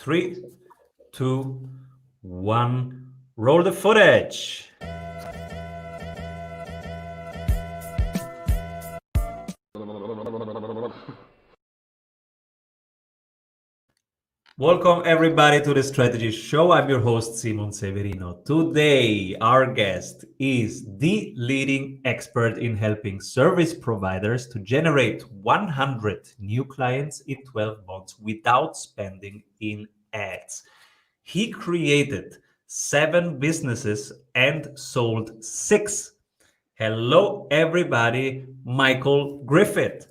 Three, two, one. Roll the footage. Welcome everybody to the Strategy Show. I'm your host Simon Severino. Today, our guest is the leading expert in helping service providers to generate 100 new clients in 12 months without spending in ads. He created 7 businesses and sold 6. Hello everybody, Michael Griffith.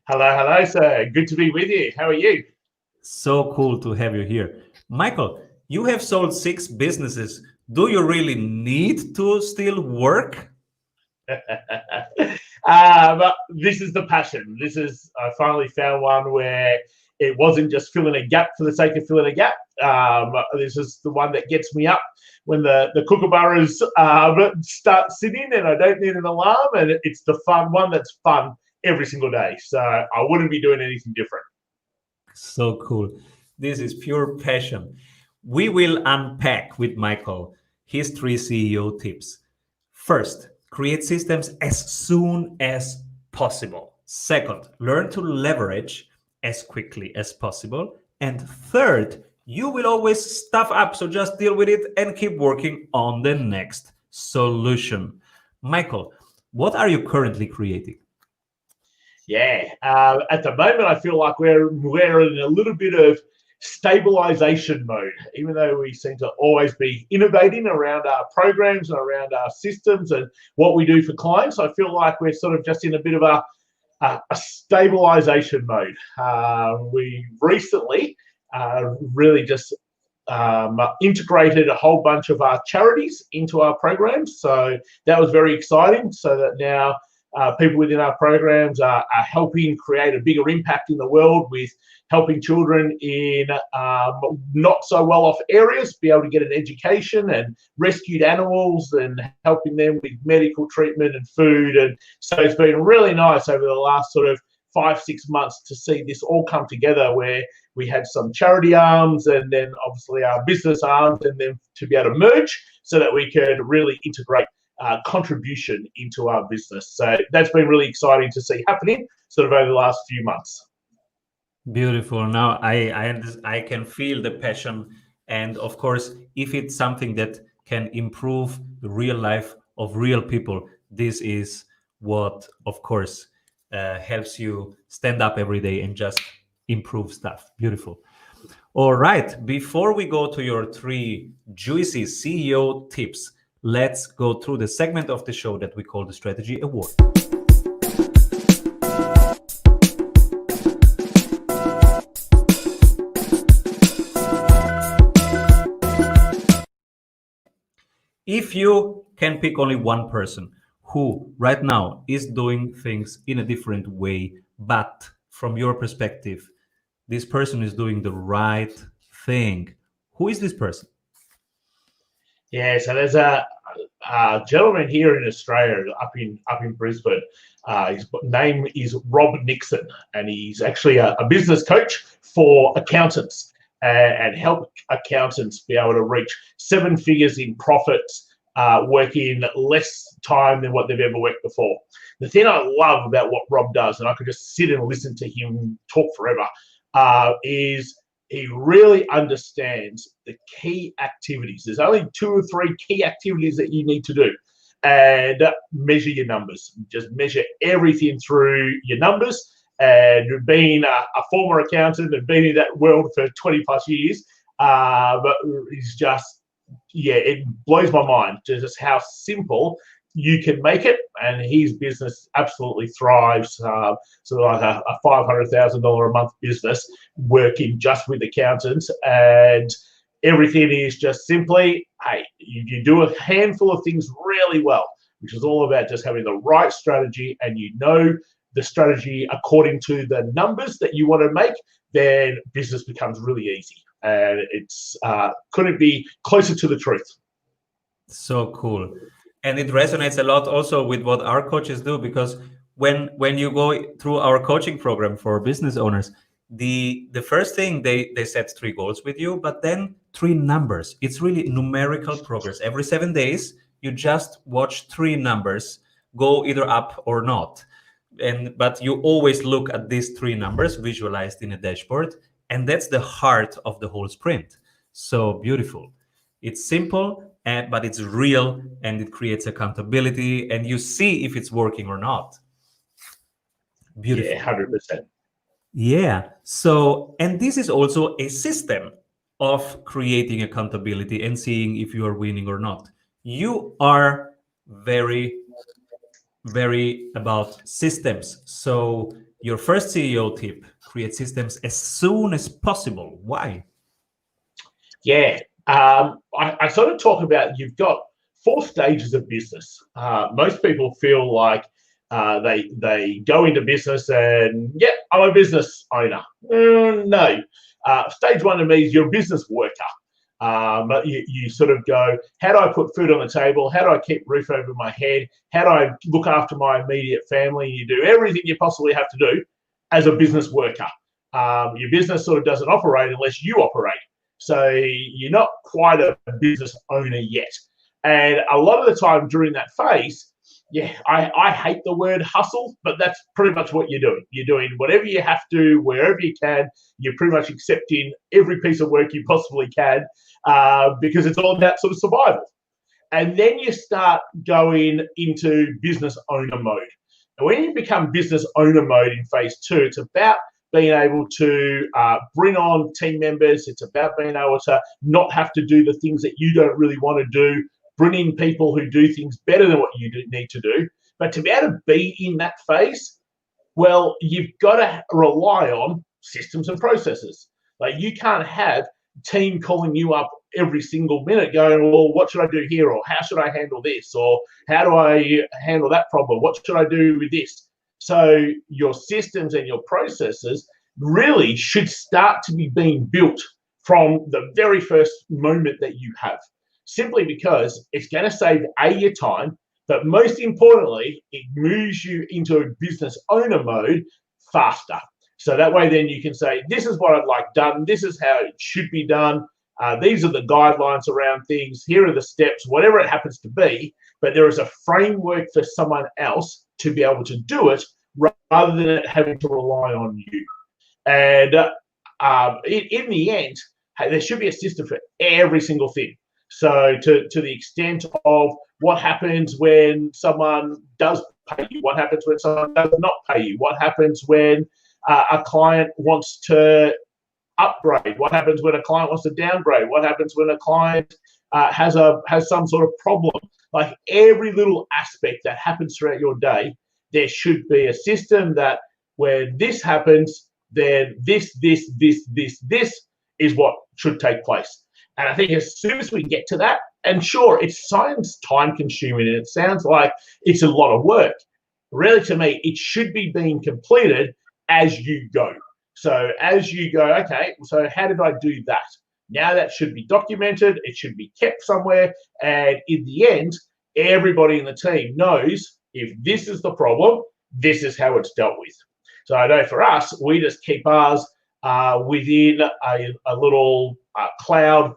Hello, sir. Good to be with you. How are you? So cool to have you here. Michael, you have sold 6 businesses. Do you really need to still work? But this is the passion. I finally found one where it wasn't just filling a gap for the sake of filling a gap. This is the one that gets me up when the kookaburras start singing and I don't need an alarm. And it's the fun one that's fun every single day. So I wouldn't be doing anything different. So cool. This is pure passion. We will unpack with Michael his 3 CEO tips. First, create systems as soon as possible. Second, learn to leverage as quickly as possible. And third, you will always stuff up, so just deal with it and keep working on the next solution. Michael, what are you currently creating? Yeah, at the moment, I feel like we're in a little bit of stabilization mode, even though we seem to always be innovating around our programs and around our systems and what we do for clients. I feel like we're sort of just in a bit of a stabilization mode. We recently really just integrated a whole bunch of our charities into our programs. So that was very exciting, so that now people within our programs are helping create a bigger impact in the world with helping children in not so well off areas be able to get an education, and rescued animals and helping them with medical treatment and food. And so it's been really nice over the last sort of 5-6 months to see this all come together, where we had some charity arms and then obviously our business arms, and then to be able to merge so that we could really integrate contribution into our business. So that's been really exciting to see happening sort of over the last few months. Beautiful. Now I can feel the passion, and of course, if it's something that can improve the real life of real people, this is what, of course, helps you stand up every day and just improve stuff. Beautiful. All right. Before we go to your 3 juicy CEO tips, let's go through the segment of the show that we call the Strategy Award. If you can pick only one person who right now is doing things in a different way, but from your perspective, this person is doing the right thing, who is this person? Yeah, so there's a gentleman here in Australia, up in Brisbane. His name is Rob Nixon, and he's actually a business coach for accountants and help accountants be able to reach 7 figures in profits, working less time than what they've ever worked before. The thing I love about what Rob does, and I could just sit and listen to him talk forever, is he really understands the key activities. There's only 2 or 3 key activities that you need to do, and measure your numbers. Just measure everything through your numbers. And being a former accountant and being in that world for 20 plus years, but it's just, yeah, it blows my mind just how simple you can make it. And his business absolutely thrives. So like a $500,000 a month business working just with accountants, and everything is just simply, hey, you do a handful of things really well, which is all about just having the right strategy, and the strategy according to the numbers that you want to make, then business becomes really easy. And it's couldn't be closer to the truth. So cool. And it resonates a lot also with what our coaches do, because when you go through our coaching program for business owners, The first thing, they set three goals with you, but then three numbers. It's really numerical progress. Every 7 days, you just watch three numbers go either up or not. But you always look at these three numbers visualized in a dashboard, and that's the heart of the whole sprint. So beautiful. It's simple, but it's real, and it creates accountability, and you see if it's working or not. Yeah, Beautiful. 100%. Yeah. So, and this is also a system of creating accountability and seeing if you are winning or not. You are very, very about systems. So, your first CEO tip: create systems as soon as possible. Why? Yeah, I sort of talk about you've got four stages of business. Most people feel like they go into business and yeah, I'm a business owner. No, stage one to me is you're a business worker. You sort of go, how do I put food on the table? How do I keep roof over my head? How do I look after my immediate family? You do everything you possibly have to do as a business worker. Your business sort of doesn't operate unless you operate. So you're not quite a business owner yet. And a lot of the time during that phase, yeah, I hate the word hustle, but that's pretty much what you're doing. You're doing whatever you have to, wherever you can. You're pretty much accepting every piece of work you possibly can because it's all about sort of survival. And then you start going into business owner mode. And when you become business owner mode in phase two, it's about being able to bring on team members. It's about being able to not have to do the things that you don't really want to do, bring in people who do things better than what you need to do. But to be able to be in that phase, well, you've got to rely on systems and processes. Like you can't have team calling you up every single minute going, well, what should I do here? Or how should I handle this? Or how do I handle that problem? What should I do with this? So your systems and your processes really should start to be being built from the very first moment that you have, simply because it's going to save your time, but most importantly, it moves you into a business owner mode faster. So that way then you can say, this is what I'd like done. This is how it should be done. These are the guidelines around things. Here are the steps, whatever it happens to be. But there is a framework for someone else to be able to do it rather than having to rely on you. And in the end, there should be a system for every single thing. So to the extent of what happens when someone does pay you, what happens when someone does not pay you, what happens when a client wants to upgrade, what happens when a client wants to downgrade, what happens when a client has some sort of problem. Like every little aspect that happens throughout your day, there should be a system that when this happens, then this is what should take place. And I think as soon as we get to that, and sure, it sounds time consuming and it sounds like it's a lot of work. Really, to me, it should be being completed as you go. So as you go, okay, so how did I do that? Now that should be documented, it should be kept somewhere, and in the end, everybody in the team knows if this is the problem, this is how it's dealt with. So I know for us, we just keep ours within a little cloud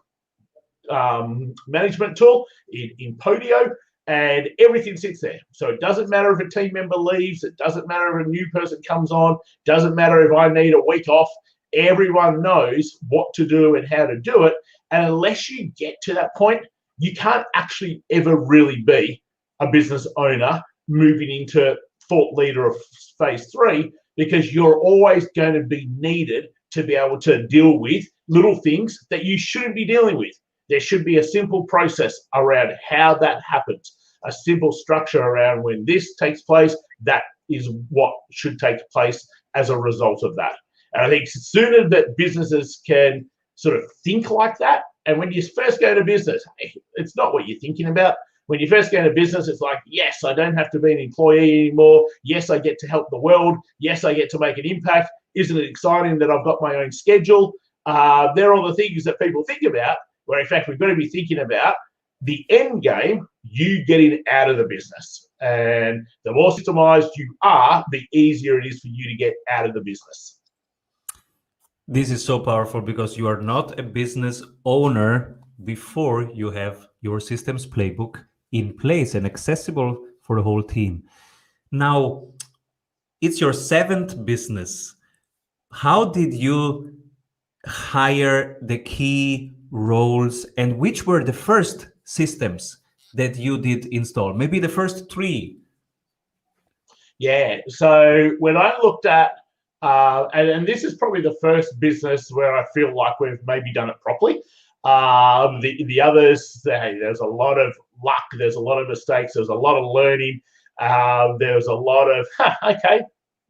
management tool in Podio, and everything sits there. So it doesn't matter if a team member leaves, it doesn't matter if a new person comes on, doesn't matter if I need a week off, everyone knows what to do and how to do it. And unless you get to that point, you can't actually ever really be a business owner moving into thought leader of phase three, because you're always going to be needed to be able to deal with little things that you shouldn't be dealing with. There should be a simple process around how that happens, a simple structure around when this takes place, that is what should take place as a result of that. And I think sooner that businesses can sort of think like that, and when you first go to business, it's not what you're thinking about. When you first go into business, it's like, yes, I don't have to be an employee anymore. Yes, I get to help the world. Yes, I get to make an impact. Isn't it exciting that I've got my own schedule? They're all the things that people think about, where in fact we've got to be thinking about the end game, you getting out of the business. And the more systemized you are, the easier it is for you to get out of the business. This is so powerful because you are not a business owner before you have your systems playbook in place and accessible for the whole team. Now, it's your seventh business. How did you hire the key roles and which were the first systems that you did install? Maybe the first three. Yeah. So when I looked at, and this is probably the first business where I feel like we've maybe done it properly. The others, hey, there's a lot of luck. There's a lot of mistakes. There's a lot of learning. There's a lot of okay,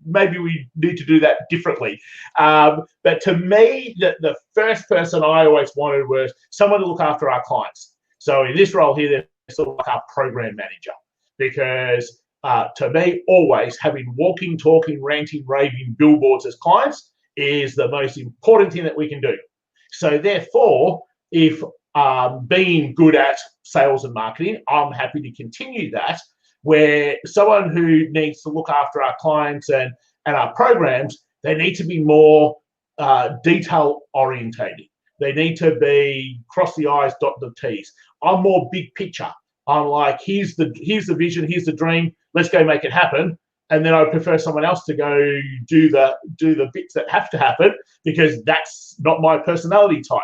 maybe we need to do that differently. But to me, the first person I always wanted was someone to look after our clients. So in this role here, they're sort of like our program manager, because to me, always having walking, talking, ranting, raving billboards as clients is the most important thing that we can do. So therefore, if being good at sales and marketing, I'm happy to continue that, where someone who needs to look after our clients and our programs, they need to be more detail orientated. They need to be cross the I's, dot the T's. I'm more big picture. I'm like, here's the vision, here's the dream, let's go make it happen. And then I prefer someone else to go do the bits that have to happen, because that's not my personality type.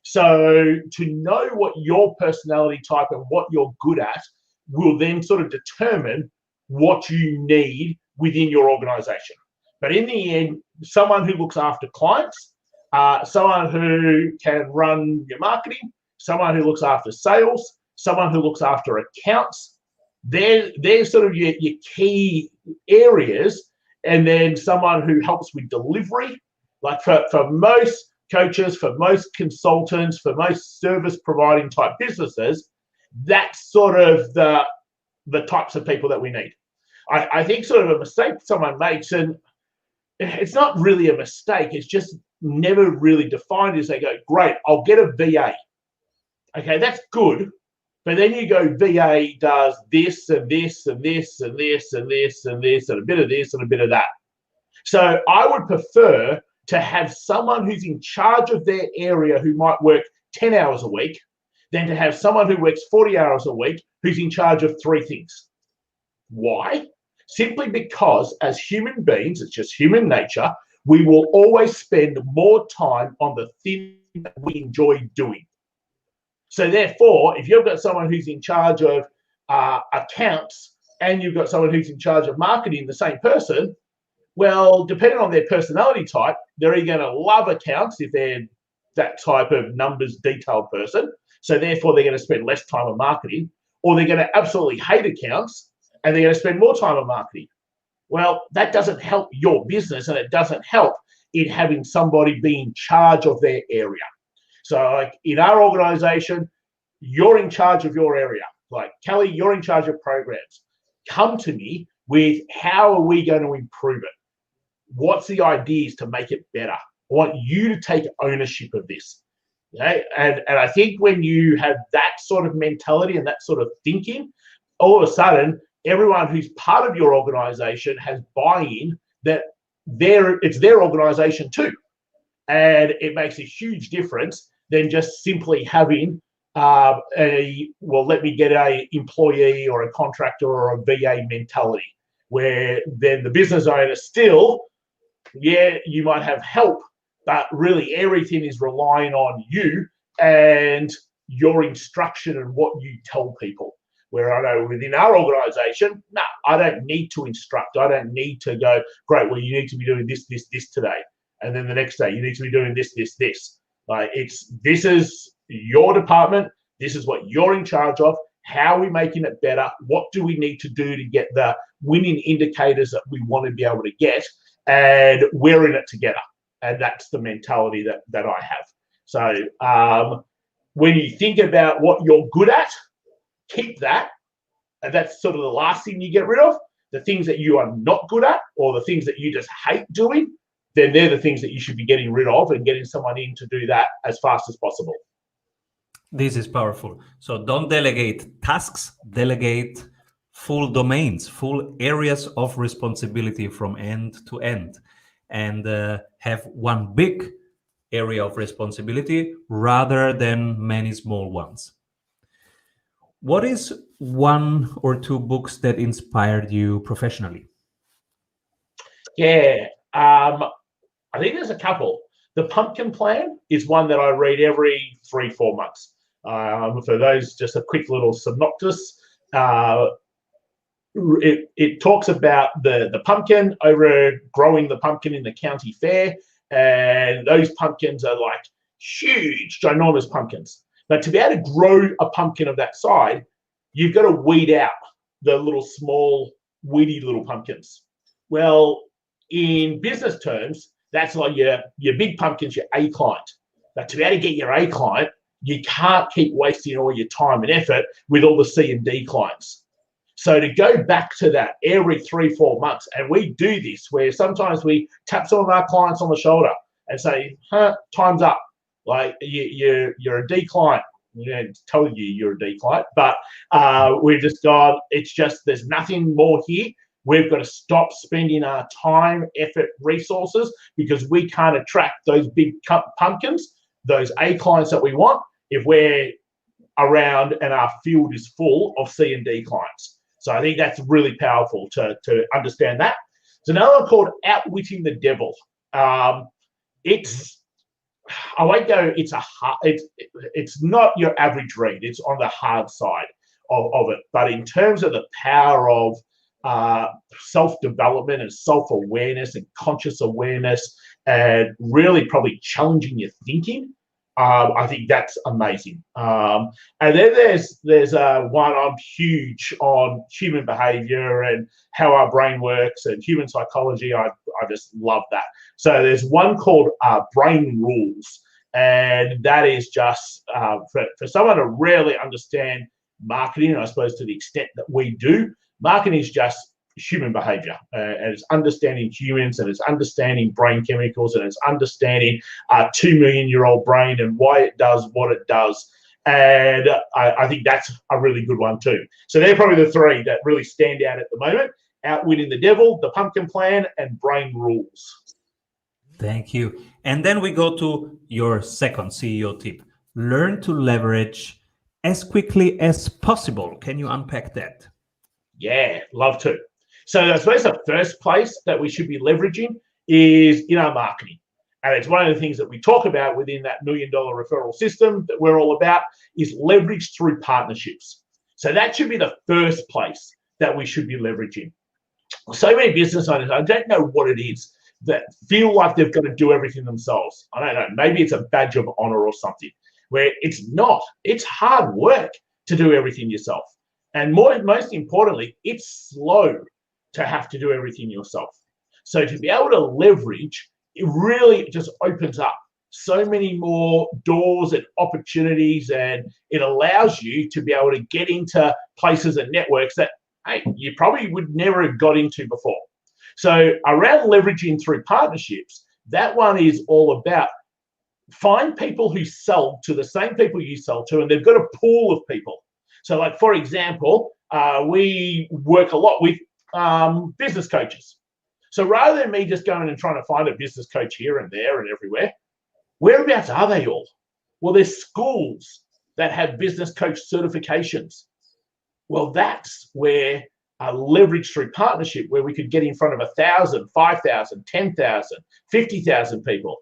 So to know what your personality type and what you're good at will then sort of determine what you need within your organization. But in the end, someone who looks after clients, someone who can run your marketing, someone who looks after sales, someone who looks after accounts, they're sort of your key areas. And then someone who helps with delivery, like for most coaches, for most consultants, for most service providing type businesses, that's sort of the types of people that we need. I think sort of a mistake someone makes, and it's not really a mistake, it's just never really defined, is they go, great, I'll get a VA. Okay, that's good. But then you go, VA does this and this and this and this and this and this and a bit of this and a bit of that. So I would prefer to have someone who's in charge of their area who might work 10 hours a week than to have someone who works 40 hours a week who's in charge of three things. Why? Simply because as human beings, it's just human nature, we will always spend more time on the thing that we enjoy doing. So therefore, if you've got someone who's in charge of accounts and you've got someone who's in charge of marketing, the same person, well, depending on their personality type, they're either going to love accounts if they're that type of numbers detailed person. So therefore, they're going to spend less time on marketing, or they're going to absolutely hate accounts and they're going to spend more time on marketing. Well, that doesn't help your business, and it doesn't help in having somebody be in charge of their area. So like in our organization, you're in charge of your area. Like, Kelly, you're in charge of programs. Come to me with how are we going to improve it? What's the ideas to make it better? I want you to take ownership of this. Okay? And I think when you have that sort of mentality and that sort of thinking, all of a sudden, everyone who's part of your organization has buy-in that it's their organization too. And it makes a huge difference than just simply having let me get a employee or a contractor or a VA mentality, where then the business owner still, yeah, you might have help, but really everything is relying on you and your instruction and what you tell people. Where I know within our organization, no, I don't need to instruct. I don't need to go, great, well, you need to be doing this, this, this today. And then the next day, you need to be doing this, this, this. Like, this is your department. This is what you're in charge of. How are we making it better? What do we need to do to get the winning indicators that we want to be able to get? And we're in it together. And that's the mentality that I have. So when you think about what you're good at, keep that. And that's sort of the last thing you get rid of. The things that you are not good at, or the things that you just hate doing, then they're the things that you should be getting rid of and getting someone in to do that as fast as possible. This is powerful. So don't delegate tasks, delegate full domains, full areas of responsibility from end to end, and have one big area of responsibility rather than many small ones. What is one or two books that inspired you professionally? Yeah, I think there's a couple. The Pumpkin Plan is one that I read every 3-4 months. For those, just a quick little synopsis. It talks about the pumpkin, over growing the pumpkin in the county fair, and those pumpkins are like huge, ginormous pumpkins. But to be able to grow a pumpkin of that size, you've got to weed out the little small, weedy little pumpkins. Well, in business terms, that's like your big pumpkins, your A client. But to be able to get your A client, you can't keep wasting all your time and effort with all the C and D clients. So to go back to that every 3-4 months, and we do this where sometimes we tap some of our clients on the shoulder and say, time's up. Like you're a D client. We don't tell you you're a D client, but we've just gone, it's just, there's nothing more here. We've got to stop spending our time, effort, resources, because we can't attract those big pumpkins, those A clients that we want, if we're around and our field is full of C and D clients. So I think that's really powerful to understand that. There's another one called Outwitting the Devil. It's, I won't go, it's not your average read. It's on the hard side of it. But in terms of the power of self-development and self-awareness and conscious awareness and really probably challenging your thinking, I think that's amazing. And then there's one, I'm huge on human behavior and how our brain works and human psychology. I just love that. So there's one called Brain Rules, and that is just for someone to really understand marketing, I suppose to the extent that we do. Marketing is just human behavior, and it's understanding humans, and it's understanding brain chemicals, and it's understanding a 2 million-year-old brain and why it does what it does. And I think that's a really good one too. So they're probably the three that really stand out at the moment: Outwitting the Devil, The Pumpkin Plan, and Brain Rules. Thank you. And then we go to your second CEO tip: learn to leverage as quickly as possible. Can you unpack that? Yeah, love to. So I suppose the first place that we should be leveraging is in our marketing. And it's one of the things that we talk about within that $1 million referral system that we're all about, is leverage through partnerships. So that should be the first place that we should be leveraging. So many business owners, I don't know what it is, that feel like they've got to do everything themselves. I don't know, maybe it's a badge of honor or something, where it's not. It's hard work to do everything yourself. And most importantly, it's slow to have to do everything yourself. So to be able to leverage, it really just opens up so many more doors and opportunities, and it allows you to be able to get into places and networks that, hey, you probably would never have got into before. So around leveraging through partnerships, that one is all about find people who sell to the same people you sell to, and they've got a pool of people. So like, for example, we work a lot with business coaches. So rather than me just going and trying to find a business coach here and there and everywhere, whereabouts are they all? Well, there's schools that have business coach certifications. Well, that's where leverage through partnership, where we could get in front of 1,000, 5,000, 10,000, 50,000 people.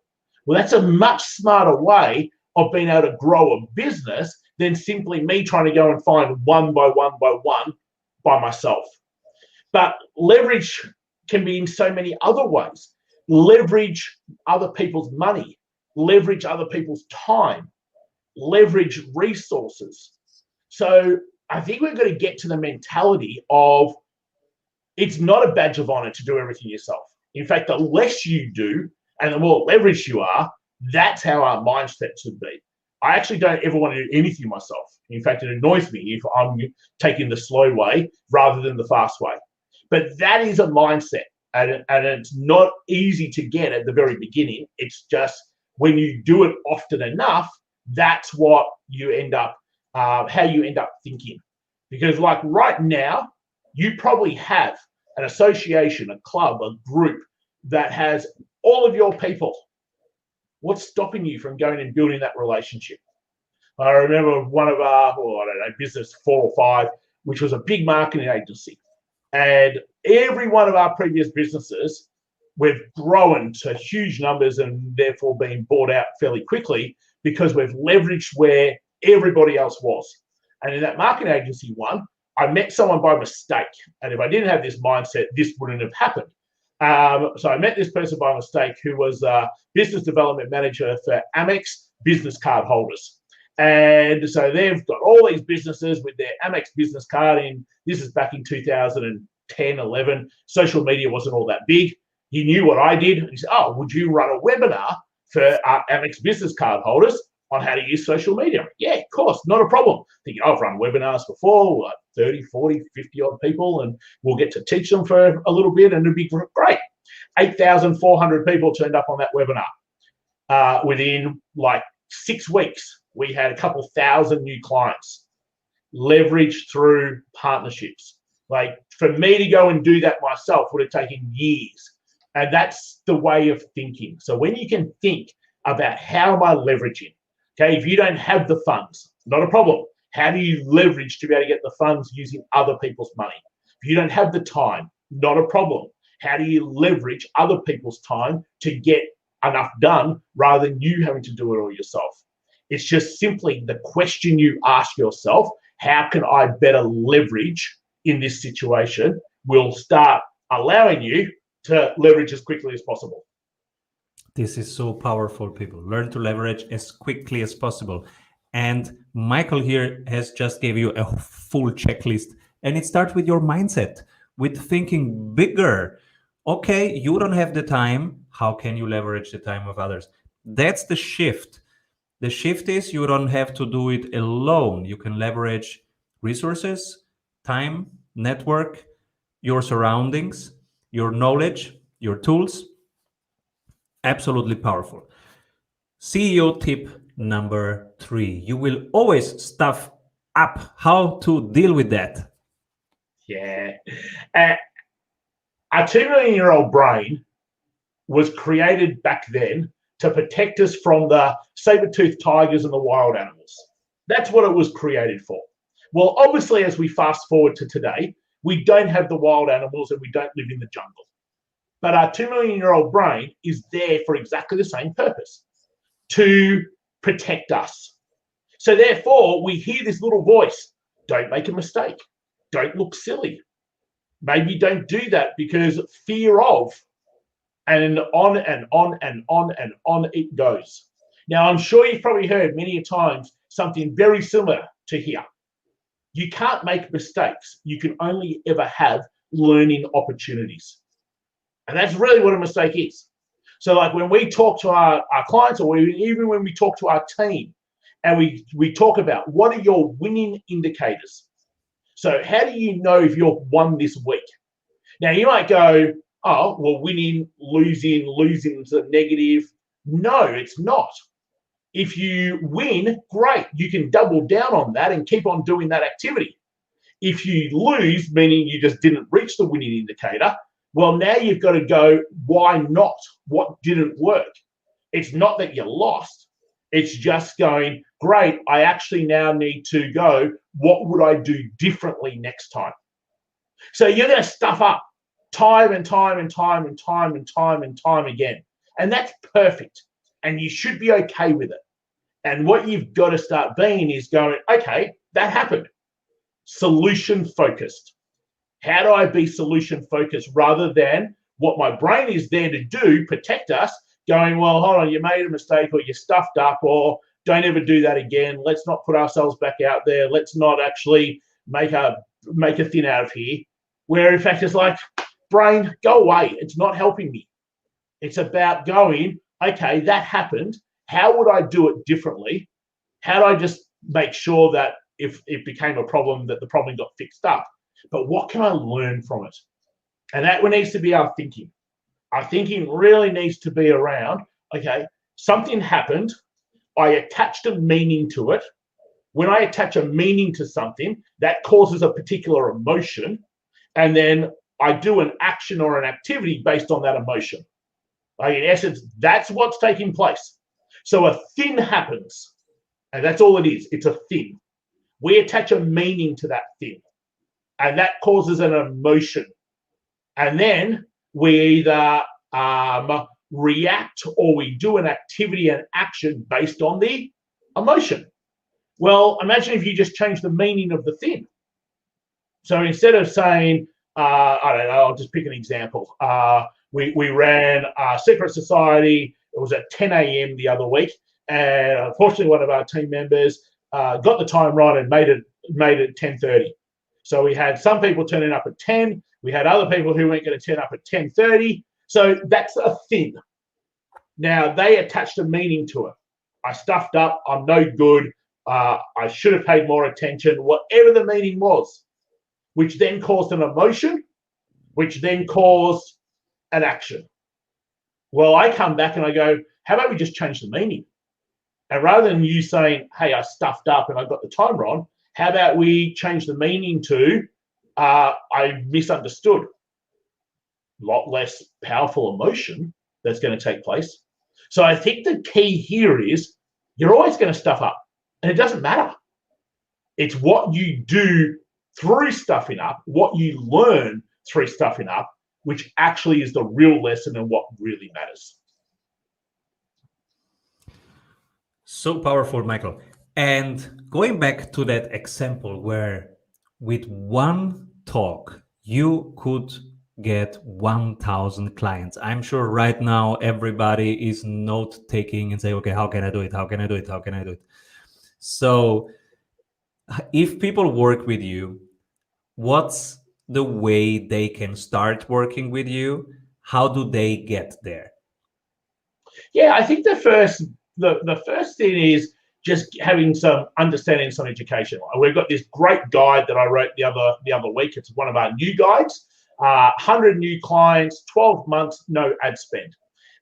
Well, that's a much smarter way of being able to grow a business than simply me trying to go and find one by one by myself. But leverage can be in so many other ways. Leverage other people's money, leverage other people's time, leverage resources. So I think we've got to get to the mentality of it's not a badge of honor to do everything yourself. In fact, the less you do and the more leverage you are, that's how our mindset should be. I actually don't ever want to do anything myself. In fact, it annoys me if I'm taking the slow way rather than the fast way. But that is a mindset, and it's not easy to get at the very beginning. It's just when you do it often enough, that's what you end up, how you end up thinking. Because like right now, you probably have an association, a club, a group that has all of your people. What's stopping you from going and building that relationship? I remember one of our, business 4 or 5, which was a big marketing agency. And every one of our previous businesses, we've grown to huge numbers and therefore been bought out fairly quickly because we've leveraged where everybody else was. And in that marketing agency one, I met someone by mistake. And if I didn't have this mindset, this wouldn't have happened. So I met this person by mistake who was a business development manager for Amex business card holders. And so they've got all these businesses with their Amex business card in, this is back in 2010, 11. Social media wasn't all that big. He knew what I did. He said, oh, would you run a webinar for our Amex business card holders on how to use social media? Yeah, of course, not a problem. Thinking, I've run webinars before, like 30, 40, 50 odd people, and we'll get to teach them for a little bit and it'll be great. 8,400 people turned up on that webinar. Within like 6 weeks, we had a couple thousand new clients leveraged through partnerships. Like for me to go and do that myself would have taken years. And that's the way of thinking. So when you can think about how am I leveraging? Okay, if you don't have the funds, not a problem. How do you leverage to be able to get the funds using other people's money? If you don't have the time, not a problem. How do you leverage other people's time to get enough done rather than you having to do it all yourself? It's just simply the question you ask yourself, how can I better leverage in this situation, will start allowing you to leverage as quickly as possible. This is so powerful, people. Learn to leverage as quickly as possible. And Michael here has just gave you a full checklist. And it starts with your mindset, with thinking bigger. Okay, you don't have the time. How can you leverage the time of others? That's the shift. The shift is you don't have to do it alone. You can leverage resources, time, network, your surroundings, your knowledge, your tools. Absolutely powerful. CEO tip number 3. You will always stuff up. How to deal with that? Yeah. Our 2 million-year-old brain was created back then to protect us from the saber-toothed tigers and the wild animals. That's what it was created for. Well, obviously, as we fast forward to today, we don't have the wild animals and we don't live in the jungle. But our 2 million-year-old brain is there for exactly the same purpose, to protect us. So therefore, we hear this little voice, don't make a mistake. Don't look silly. Maybe don't do that because fear of, and on and on and on and on it goes. Now, I'm sure you've probably heard many times something very similar to here. You can't make mistakes. You can only ever have learning opportunities. And that's really what a mistake is. So like when we talk to our clients, or even when we talk to our team, and we talk about what are your winning indicators. So how do you know if you've won this week? Now you might go, oh, well, winning, losing's a negative. No, it's not. If you win, great. You can double down on that and keep on doing that activity. If you lose, meaning you just didn't reach the winning indicator, well, now you've got to go, why not? What didn't work? It's not that you lost. It's just going, great, I actually now need to go, what would I do differently next time? So you're going to stuff up time and time and time and time and time and time again. And that's perfect. And you should be okay with it. And what you've got to start being is going, okay, that happened. Solution focused. How do I be solution focused rather than what my brain is there to do, protect us, going, well, hold on, you made a mistake or you stuffed up or don't ever do that again. Let's not put ourselves back out there. Let's not actually make a thing out of here. Where in fact it's like, brain, go away. It's not helping me. It's about going, okay, that happened. How would I do it differently? How do I just make sure that if it became a problem, that the problem got fixed up? But what can I learn from it? And that needs to be our thinking. Our thinking really needs to be around, okay, something happened. I attached a meaning to it. When I attach a meaning to something, that causes a particular emotion. And then I do an action or an activity based on that emotion. Like in essence, that's what's taking place. So a thin happens, and that's all it is. It's a thin. We attach a meaning to that thin, and that causes an emotion. And then we either react or we do an activity and action based on the emotion. Well, imagine if you just change the meaning of the thin. So instead of saying, I don't know, I'll just pick an example. We ran Secret Society. It was at 10 a.m. the other week. And unfortunately, one of our team members got the time right and made it 10:30. So we had some people turning up at 10. We had other people who weren't going to turn up at 10:30. So that's a thin. Now, they attached a meaning to it. I stuffed up. I'm no good. I should have paid more attention, whatever the meaning was, which then caused an emotion, which then caused an action. Well, I come back and I go, how about we just change the meaning? And rather than you saying, hey, I stuffed up and I got the time wrong, how about we change the meaning to, I misunderstood? A lot less powerful emotion that's going to take place. So I think the key here is you're always going to stuff up, and it doesn't matter. It's what you do through stuffing up, what you learn through stuffing up, which actually is the real lesson and what really matters. So powerful, Michael. And going back to that example where with one talk, you could get 1,000 clients. I'm sure right now everybody is note taking and say, okay, how can I do it? How can I do it? How can I do it? So if people work with you, what's the way they can start working with you? How do they get there? Yeah, I think the first thing is just having some understanding, some education. We've got this great guide that I wrote the other week. It's one of our new guides. 100 new clients, 12 months, no ad spend.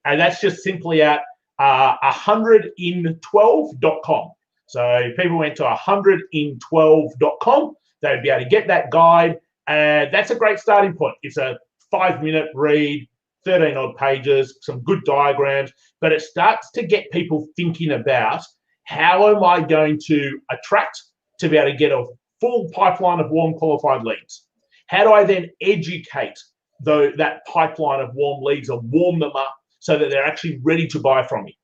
And that's just simply at 100in12.com. So if people went to 100in12.com, they'd be able to get that guide. And that's a great starting point. It's a 5-minute read, 13 odd pages, some good diagrams, but it starts to get people thinking about how am I going to attract to be able to get a full pipeline of warm qualified leads? How do I then educate that pipeline of warm leads and warm them up so that they're actually ready to buy from me?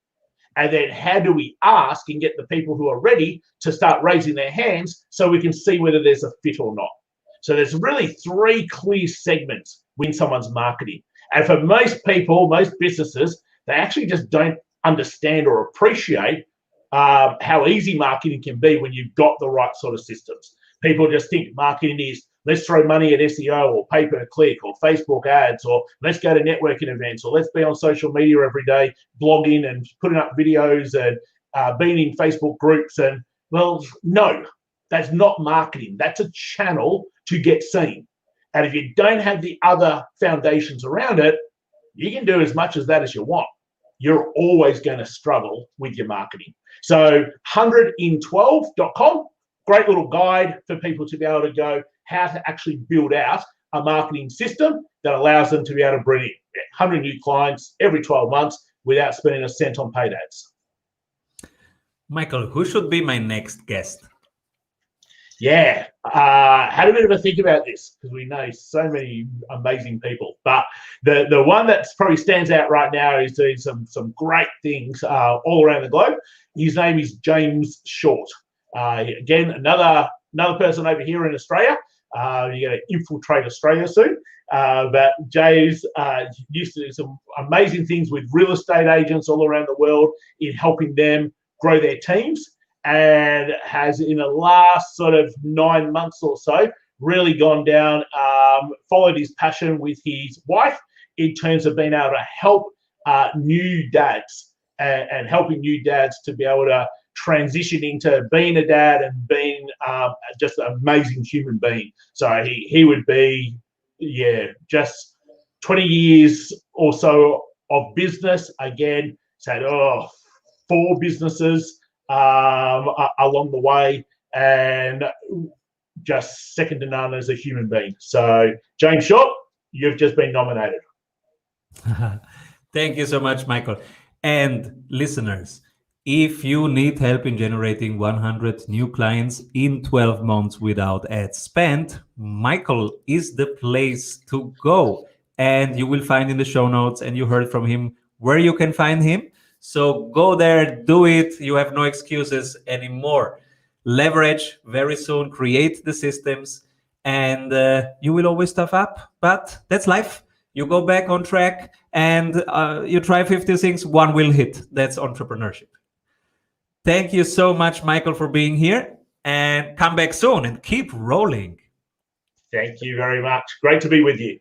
And then how do we ask and get the people who are ready to start raising their hands so we can see whether there's a fit or not? So there's really 3 clear segments when someone's marketing. And for most people, most businesses, they actually just don't understand or appreciate how easy marketing can be when you've got the right sort of systems. People just think marketing is let's throw money at SEO or pay-per-click or Facebook ads, or let's go to networking events, or let's be on social media every day, blogging and putting up videos and being in Facebook groups. And well, no, that's not marketing. That's a channel to get seen. And if you don't have the other foundations around it, you can do as much as that as you want. You're always going to struggle with your marketing. So 100in12.com, great little guide for people to be able to go how to actually build out a marketing system that allows them to be able to bring in 100 new clients every 12 months without spending a cent on paid ads. Michael, who should be my next guest? Yeah, had a bit of a think about this because we know so many amazing people. But the one that probably stands out right now is doing some great things all around the globe. His name is James Short. Again, another person over here in Australia. You're going to infiltrate Australia soon. But James used to do some amazing things with real estate agents all around the world in helping them grow their teams, and has in the last sort of 9 months or so really gone down, followed his passion with his wife in terms of being able to help new dads and helping new dads to be able to transition into being a dad and being just an amazing human being. So he would be, just 20 years or so of business. Again, said, 4 businesses along the way, and just second to none as a human being. So James Short, you've just been nominated. Thank you so much, Michael. And listeners, If you need help in generating 100 new clients in 12 months without ad spend, Michael is the place to go. And you will find in the show notes, and you heard from him where you can find him. So go there, do it. You have no excuses anymore. Leverage very soon, create the systems, and you will always stuff up. But that's life. You go back on track and you try 50 things, one will hit. That's entrepreneurship. Thank you so much, Michael, for being here, and come back soon and keep rolling. Thank you very much. Great to be with you.